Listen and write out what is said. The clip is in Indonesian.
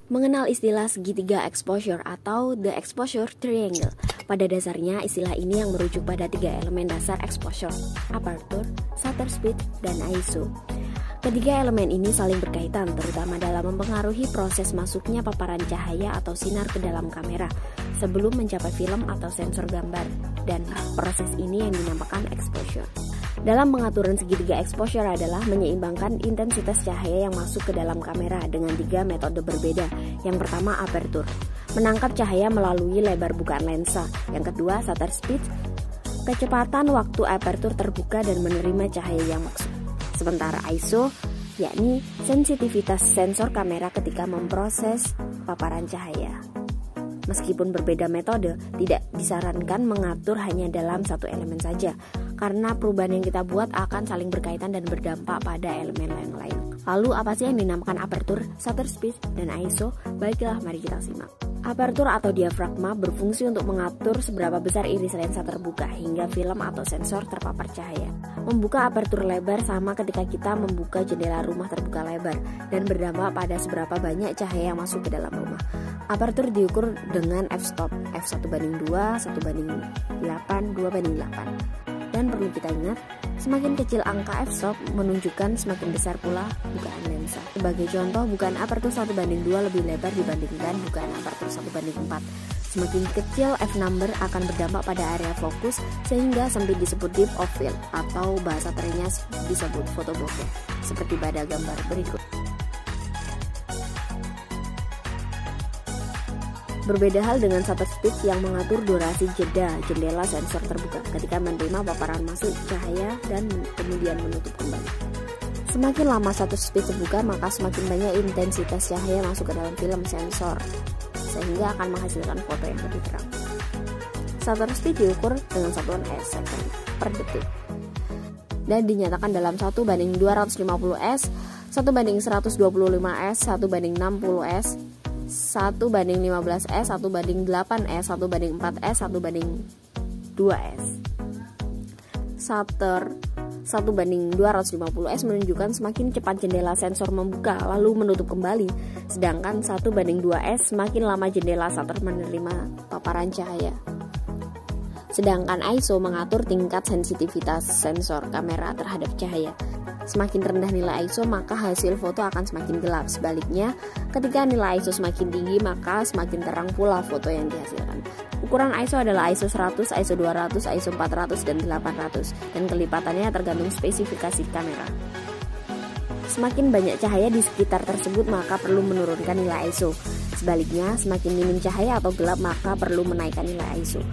Mengenal istilah segitiga exposure atau the exposure triangle. Pada dasarnya istilah ini yang merujuk pada 3 elemen dasar exposure, aperture, shutter speed, dan ISO. Ketiga elemen ini saling berkaitan terutama dalam mempengaruhi proses masuknya paparan cahaya atau sinar ke dalam kamera sebelum mencapai film atau sensor gambar, dan proses ini yang dinamakan exposure. Dalam pengaturan segitiga exposure adalah menyeimbangkan intensitas cahaya yang masuk ke dalam kamera dengan 3 metode berbeda. Yang pertama aperture, menangkap cahaya melalui lebar bukaan lensa. Yang kedua shutter speed, kecepatan waktu aperture terbuka dan menerima cahaya yang masuk. Sementara ISO, yakni sensitivitas sensor kamera ketika memproses paparan cahaya. Meskipun berbeda metode, tidak disarankan mengatur hanya dalam satu elemen saja, karena perubahan yang kita buat akan saling berkaitan dan berdampak pada elemen yang lain. Lalu apa sih yang dinamakan aperture, shutter speed, dan ISO? Baiklah, mari kita simak. Aperture atau diafragma berfungsi untuk mengatur seberapa besar iris lensa terbuka hingga film atau sensor terpapar cahaya. Membuka aperture lebar sama ketika kita membuka jendela rumah terbuka lebar dan berdampak pada seberapa banyak cahaya yang masuk ke dalam rumah. Aperture diukur dengan f-stop, f1:2, 1:8, 2:8. Dan perlu kita ingat, semakin kecil angka f-stop menunjukkan semakin besar pula bukaan lensa. Sebagai contoh, bukaan aperture 1:2 lebih lebar dibandingkan bukaan aperture 1:4. Semakin kecil f-number akan berdampak pada area fokus sehingga sempit disebut deep of field atau bahasa kerennya disebut foto bokeh, seperti pada gambar berikut. Berbeda hal dengan shutter speed yang mengatur durasi jeda jendela sensor terbuka ketika menerima paparan masuk cahaya dan kemudian menutup kembali. Semakin lama shutter speed terbuka, maka semakin banyak intensitas cahaya masuk ke dalam film sensor, sehingga akan menghasilkan foto yang lebih terang. Shutter speed diukur dengan satuan second per detik dan dinyatakan dalam 1:250s, 1:125s, 1:60s, 1:15s, 1:8s, 1:4s, 1:2s. Shutter 1:250s menunjukkan semakin cepat jendela sensor membuka lalu menutup kembali, sedangkan 1:2s semakin lama jendela shutter menerima paparan cahaya. Sedangkan ISO mengatur tingkat sensitivitas sensor kamera terhadap cahaya. Semakin rendah nilai ISO, maka hasil foto akan semakin gelap. Sebaliknya, ketika nilai ISO semakin tinggi, maka semakin terang pula foto yang dihasilkan. Ukuran ISO adalah ISO 100, ISO 200, ISO 400, dan 800, dan kelipatannya tergantung spesifikasi kamera. Semakin banyak cahaya di sekitar tersebut, maka perlu menurunkan nilai ISO. Sebaliknya, semakin minim cahaya atau gelap, maka perlu menaikkan nilai ISO.